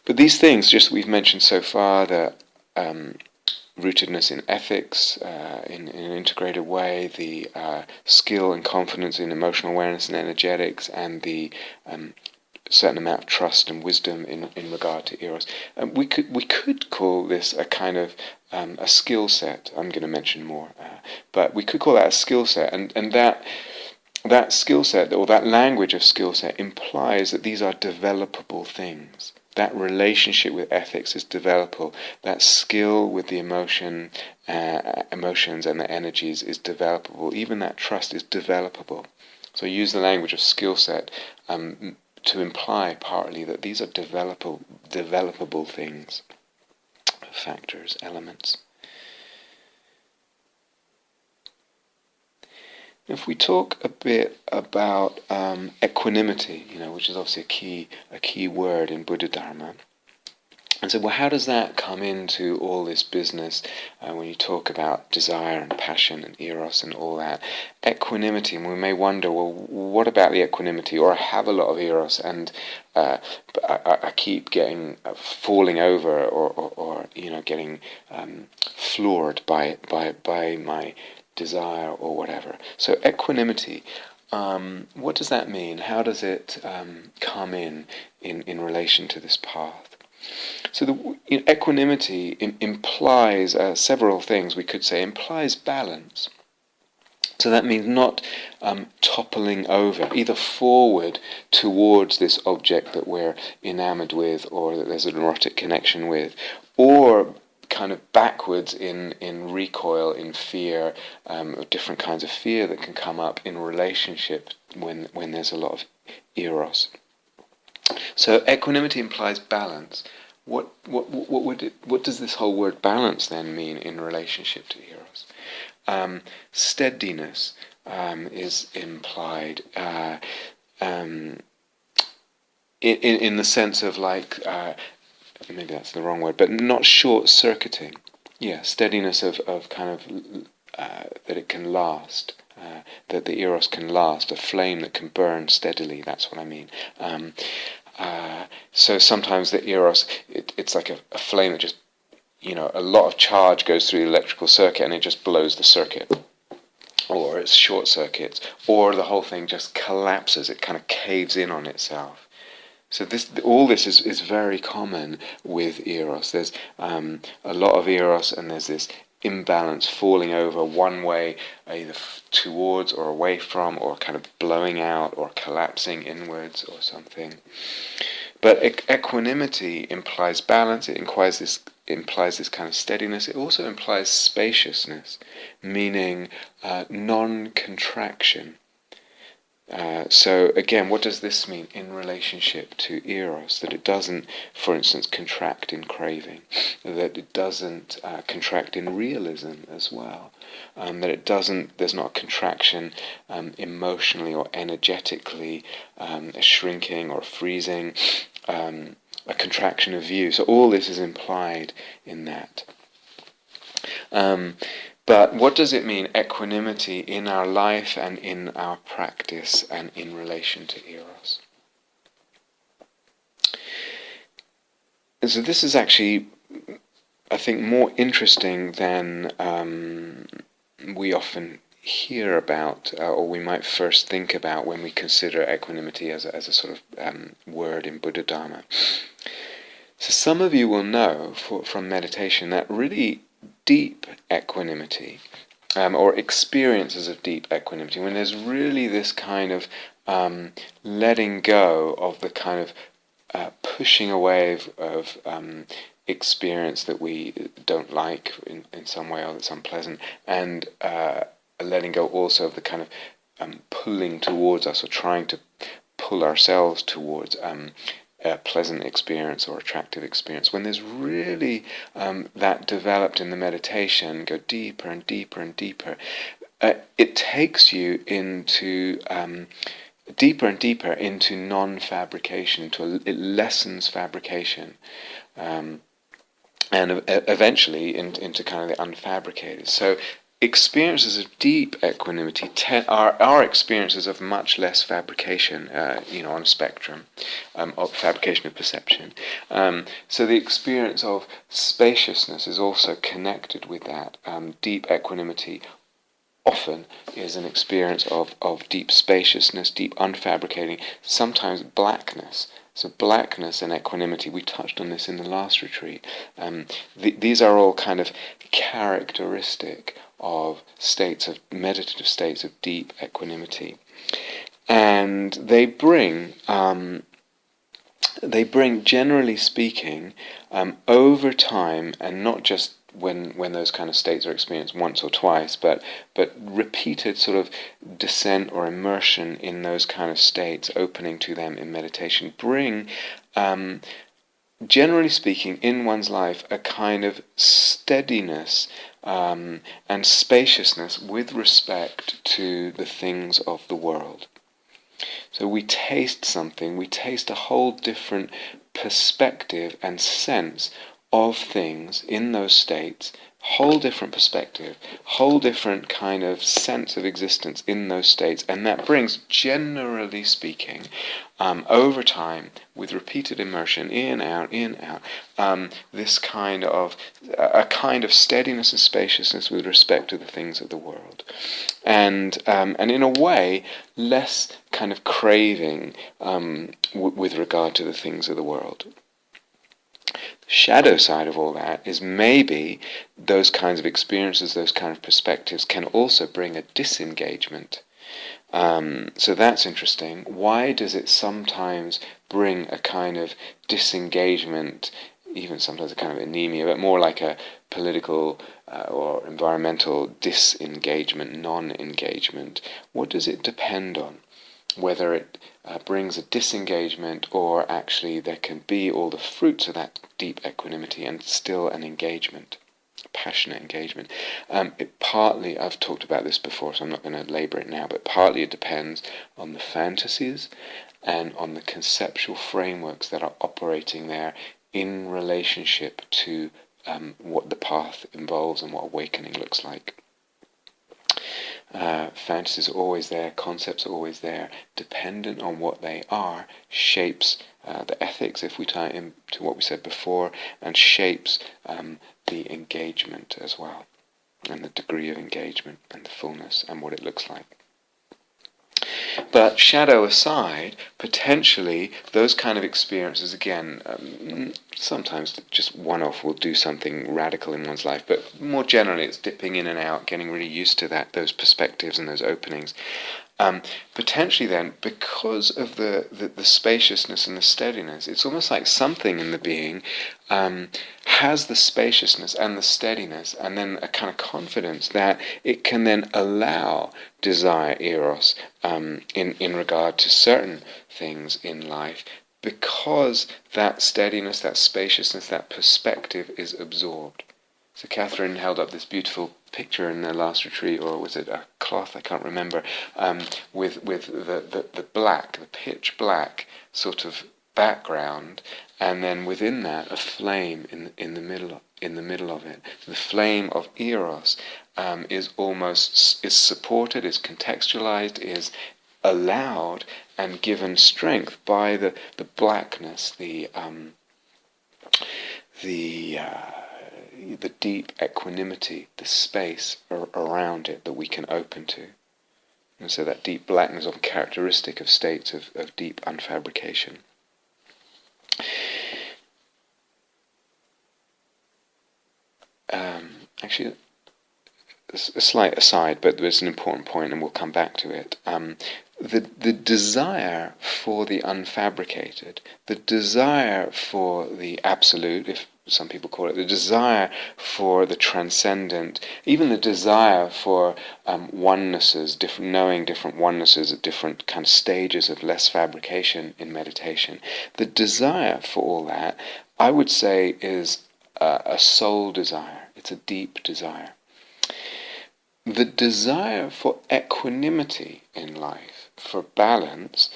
But these things, just we've mentioned so far, the rootedness in ethics in an integrated way, the skill and confidence in emotional awareness and energetics, and the certain amount of trust and wisdom in regard to Eros. We could call this a kind of a skill set. I'm going to mention more, but we could call that a skill set, and that skill set, or that language of skill set, implies that these are developable things. That relationship with ethics is developable. That skill with the emotions and the energies is developable. Even that trust is developable. So I use the language of skill set to imply partly that these are developable things, factors, elements. If we talk a bit about equanimity, which is obviously a key word in Buddha Dharma, and so, well, how does that come into all this business when you talk about desire and passion and Eros and all that? Equanimity, and we may wonder, well, what about the equanimity? Or I have a lot of Eros and I keep getting falling over or getting floored by my desire or whatever. So equanimity, what does that mean? How does it come in relation to this path? So the equanimity implies several things. We could say implies balance. So that means not toppling over, either forward towards this object that we're enamored with or that there's an erotic connection with, or kind of backwards in recoil, in fear, different kinds of fear that can come up in relationship when there's a lot of eros. So equanimity implies balance. What does this whole word balance then mean in relationship to eros? Steadiness is implied in the sense of maybe that's the wrong word, but not short-circuiting. Yeah, steadiness of kind of that it can last, that the eros can last, a flame that can burn steadily. That's what I mean. So sometimes the eros, it's like a flame that just, a lot of charge goes through the electrical circuit and it just blows the circuit. Or it's short circuits, or the whole thing just collapses, it kind of caves in on itself. So all this is very common with eros. There's a lot of eros, and there's this imbalance falling over one way, either towards or away from, or kind of blowing out, or collapsing inwards, or something. But equanimity implies balance. It implies this kind of steadiness. It also implies spaciousness, meaning non-contraction. So again, what does this mean in relationship to eros? That it doesn't, for instance, contract in craving, that it doesn't contract in realism as well, that there's not a contraction emotionally or energetically, a shrinking or freezing, a contraction of view. So all this is implied in that. But what does it mean, equanimity, in our life and in our practice and in relation to eros? And so this is actually, I think, more interesting than we often hear about, or we might first think about when we consider equanimity as a sort of word in Buddha Dharma. So some of you will know from meditation that really deep equanimity, or experiences of deep equanimity, when there's really this kind of letting go of the kind of pushing away of experience that we don't like in some way or that's unpleasant, and letting go also of the kind of pulling towards us, or trying to pull ourselves towards a pleasant experience or attractive experience. When there's really that developed in the meditation, go deeper and deeper and deeper, it takes you into deeper and deeper into non-fabrication, it lessens fabrication, and eventually into kind of the unfabricated. So experiences of deep equanimity are experiences of much less fabrication, on a spectrum of fabrication of perception. So the experience of spaciousness is also connected with that. Deep equanimity often is an experience of deep spaciousness, deep unfabricating, sometimes blackness. So blackness and equanimity, we touched on this in the last retreat. These are all kind of characteristic of meditative states of deep equanimity. And they bring, generally speaking, over time, and not just when those kind of states are experienced once or twice, but repeated sort of descent or immersion in those kind of states, opening to them in meditation, bring, generally speaking, in one's life, a kind of steadiness and spaciousness with respect to the things of the world. So we taste something, we taste a whole different perspective and sense of things in those states, whole different perspective, whole different kind of sense of existence in those states, and that brings, generally speaking, over time, with repeated immersion, in, out, this kind of steadiness and spaciousness with respect to the things of the world, and in a way, less kind of craving with regard to the things of the world. The shadow side of all that is maybe those kinds of experiences, those kind of perspectives can also bring a disengagement. So that's interesting. Why does it sometimes bring a kind of disengagement, even sometimes a kind of anemia, but more like a political or environmental disengagement, non-engagement? What does it depend on? Whether it brings a disengagement or actually there can be all the fruits of that deep equanimity and still an engagement. Passionate engagement. Partly, I've talked about this before, so I'm not going to labour it now, but partly it depends on the fantasies and on the conceptual frameworks that are operating there in relationship to what the path involves and what awakening looks like. Fantasies are always there, concepts are always there, dependent on what they are, shapes the ethics, if we tie it into what we said before, and shapes the engagement as well, and the degree of engagement and the fullness and what it looks like. But shadow aside, potentially those kind of experiences, again, sometimes just one-off will do something radical in one's life, but more generally it's dipping in and out, getting really used to those perspectives and those openings. Potentially then, because of the spaciousness and the steadiness, it's almost like something in the being has the spaciousness and the steadiness and then a kind of confidence that it can then allow desire, eros, in regard to certain things in life, because that steadiness, that spaciousness, that perspective is absorbed. So Catherine held up this beautiful picture in the last retreat, or was it a cloth? I can't remember. With the black, the pitch black sort of background, and then within that a flame in the middle of it. So the flame of eros is supported, is contextualized, is allowed and given strength by the blackness, the deep equanimity, the space around it that we can open to. And so that deep blackness is often characteristic of states of deep unfabrication. Actually, a slight aside, but there's an important point and we'll come back to it. The desire for the unfabricated, the desire for the absolute, if some people call it, the desire for the transcendent, even the desire for onenesses, knowing different onenesses at different kind of stages of less fabrication in meditation. The desire for all that, I would say, is a soul desire. It's a deep desire. The desire for equanimity in life, for balance,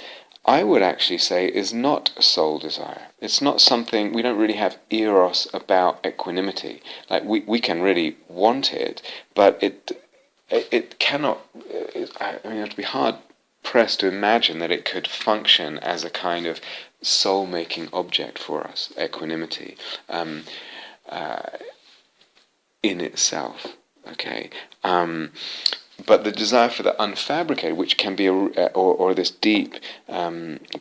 I would actually say is not a soul desire. It's not something, we don't really have eros about equanimity. Like we can really want it, but it cannot, I mean, it would be hard pressed to imagine that it could function as a kind of soul-making object for us, equanimity, in itself. Okay, but the desire for the unfabricated, which can be or this deep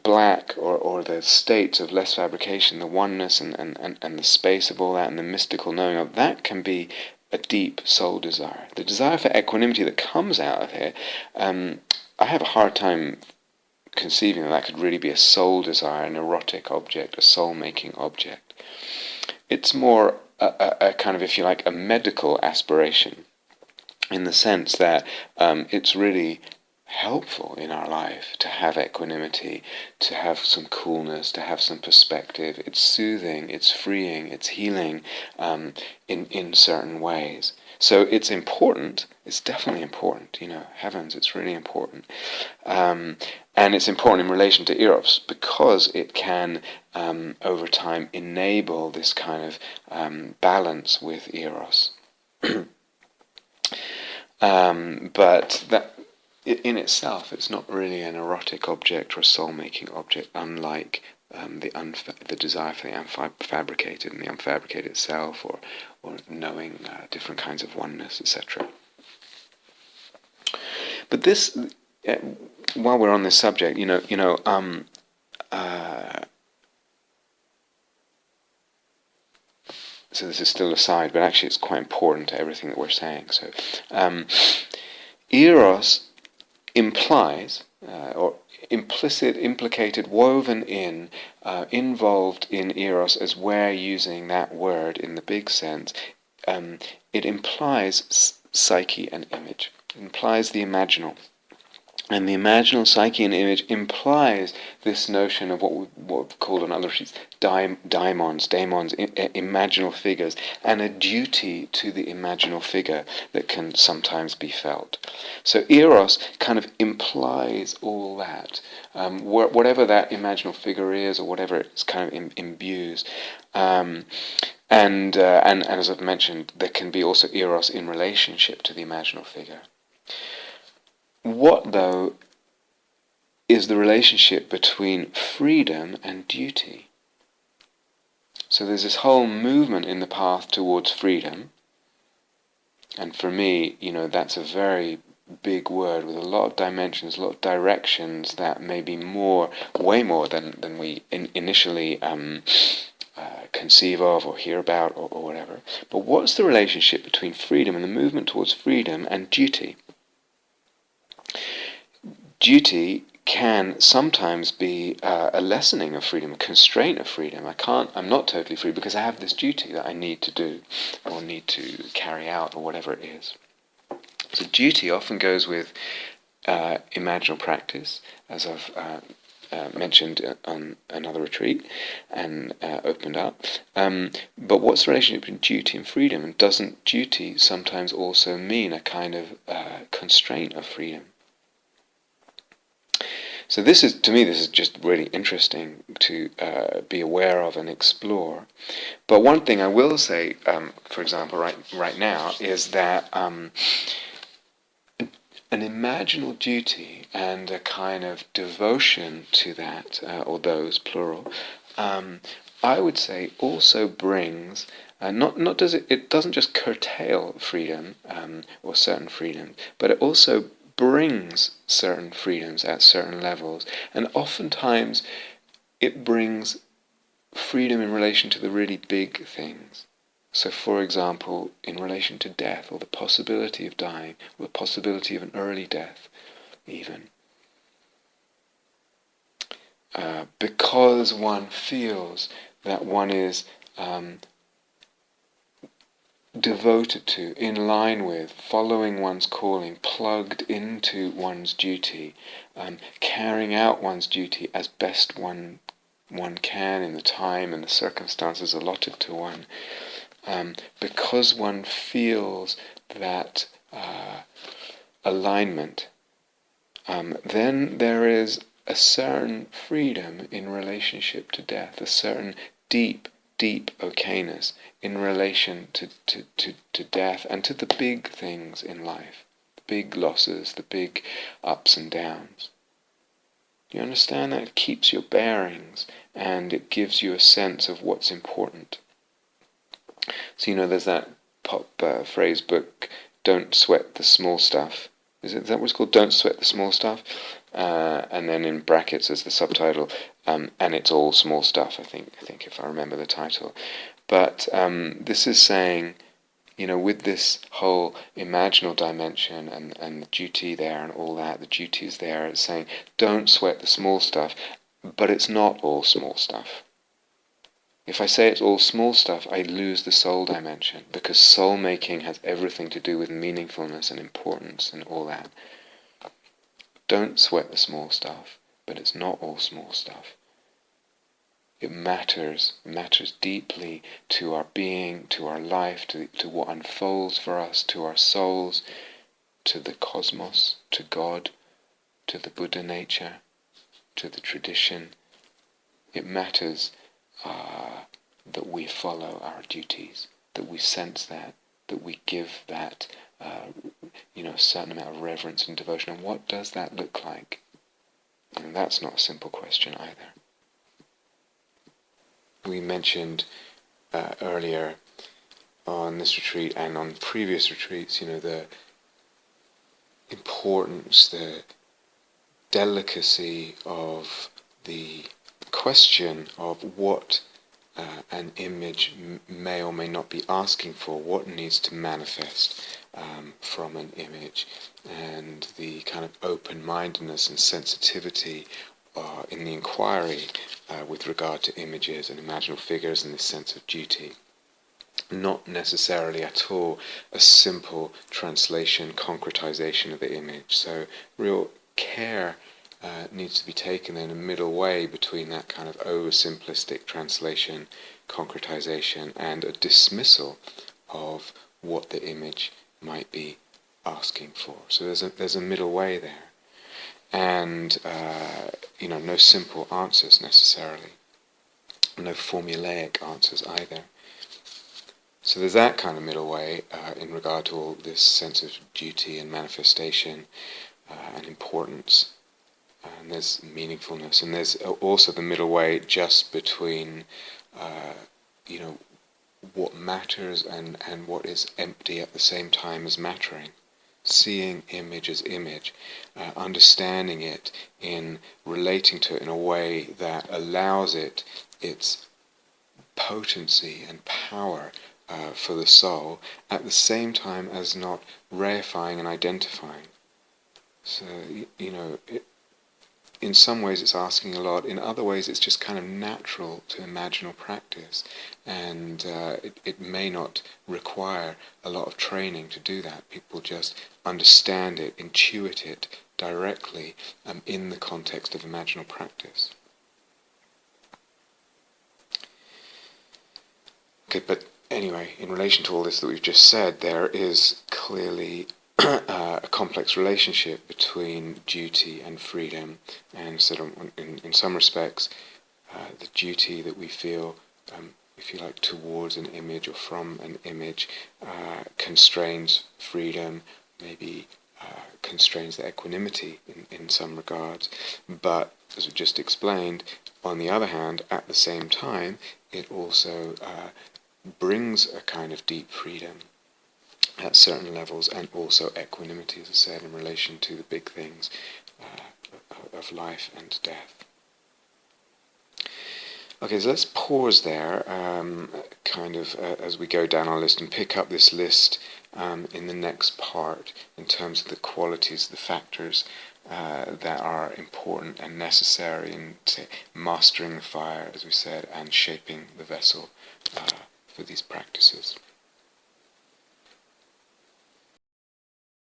black, or the states of less fabrication, the oneness and the space of all that, and the mystical knowing of that, can be a deep soul desire. The desire for equanimity that comes out of it, I have a hard time conceiving that could really be a soul desire, an erotic object, a soul-making object. It's more a kind of, if you like, a medical aspiration, in the sense that it's really helpful in our life to have equanimity, to have some coolness, to have some perspective. It's soothing, it's freeing, it's healing in certain ways. So it's important, it's definitely important, heavens, it's really important. And it's important in relation to Eros because it can, over time, enable this kind of balance with Eros. But that in itself, it's not really an erotic object or a soul-making object, unlike the desire for the unfabricated and the unfabricated itself, or knowing different kinds of oneness, etc. But this, while we're on this subject, so this is still a side, but actually it's quite important to everything that we're saying. So, Eros implies, or implicit, implicated, woven in, involved in Eros, as we're using that word in the big sense, it implies psyche and image. It implies the imaginal. And the imaginal psyche and image implies this notion of what we've called on other sheets daimons, imaginal figures, and a duty to the imaginal figure that can sometimes be felt. So Eros kind of implies all that, whatever that imaginal figure is, or whatever it's kind of imbues. And as I've mentioned, there can be also Eros in relationship to the imaginal figure. What, though, is the relationship between freedom and duty? So there's this whole movement in the path towards freedom, and for me, that's a very big word with a lot of dimensions, a lot of directions that may be way more than we initially conceive of or hear about or whatever. But what's the relationship between freedom and the movement towards freedom and duty? Duty can sometimes be a lessening of freedom, a constraint of freedom. I'm not totally free because I have this duty that I need to do or need to carry out or whatever it is. So duty often goes with imaginal practice, as I've mentioned on another retreat and opened up. But what's the relationship between duty and freedom? And doesn't duty sometimes also mean a kind of constraint of freedom? So this is just really interesting to be aware of and explore. But one thing I will say, for example, right now, is that an imaginal duty and a kind of devotion to that, or those, plural, I would say also brings, it doesn't just curtail freedom, or certain freedom, but it also brings certain freedoms at certain levels, and oftentimes it brings freedom in relation to the really big things. So, for example, in relation to death, or the possibility of dying, or the possibility of an early death, even. Because one feels that one is devoted to, in line with, following one's calling, plugged into one's duty, carrying out one's duty as best one can in the time and the circumstances allotted to one, because one feels that alignment, then there is a certain freedom in relationship to death, a certain deep okayness in relation to death and to the big things in life, the big losses, the big ups and downs. You understand that? It keeps your bearings and it gives you a sense of what's important. So there's that pop phrase book, "Don't sweat the small stuff." Is that what it's called? "Don't sweat the small stuff." And then in brackets as the subtitle, and it's all small stuff, I think if I remember the title. But this is saying, with this whole imaginal dimension and the duty there and all that, the duty is there, it's saying, don't sweat the small stuff, but it's not all small stuff. If I say it's all small stuff, I lose the soul dimension, because soul making has everything to do with meaningfulness and importance and all that. Don't sweat the small stuff, but it's not all small stuff. It matters deeply to our being, to our life, to what unfolds for us, to our souls, to the cosmos, to God, to the Buddha nature, to the tradition. It matters that we follow our duties, that we sense that we give that a certain amount of reverence and devotion. And what does that look like? And that's not a simple question either. We mentioned earlier on this retreat and on previous retreats, the importance, the delicacy of the question of what an image may or may not be asking for, what needs to manifest from an image, and the kind of open-mindedness and sensitivity in the inquiry with regard to images and imaginal figures and this sense of duty. Not necessarily at all a simple translation, concretization of the image. So real care needs to be taken in a middle way between that kind of oversimplistic translation, concretization, and a dismissal of what the image might be asking for. So there's a middle way there, and no simple answers necessarily, no formulaic answers either. So there's that kind of middle way in regard to all this sense of duty and manifestation and importance. And there's meaningfulness, and there's also the middle way just between, what matters and what is empty at the same time as mattering. Seeing image as image, understanding it in relating to it in a way that allows it its potency and power for the soul, at the same time as not reifying and identifying. So, in some ways it's asking a lot, in other ways it's just kind of natural to imaginal practice, and it may not require a lot of training to do that. People just understand it, intuit it directly in the context of imaginal practice. Okay, but anyway, in relation to all this that we've just said, there is clearly a complex relationship between duty and freedom, and so in some respects, the duty that we feel, if you like, towards an image or from an image constrains freedom, maybe constrains the equanimity in some regards, but as we just explained, on the other hand, at the same time, it also brings a kind of deep freedom at certain levels, and also equanimity, as I said, in relation to the big things of life and death. Okay, so let's pause there, as we go down our list, and pick up this list in the next part in terms of the qualities, the factors that are important and necessary in mastering the fire, as we said, and shaping the vessel for these practices.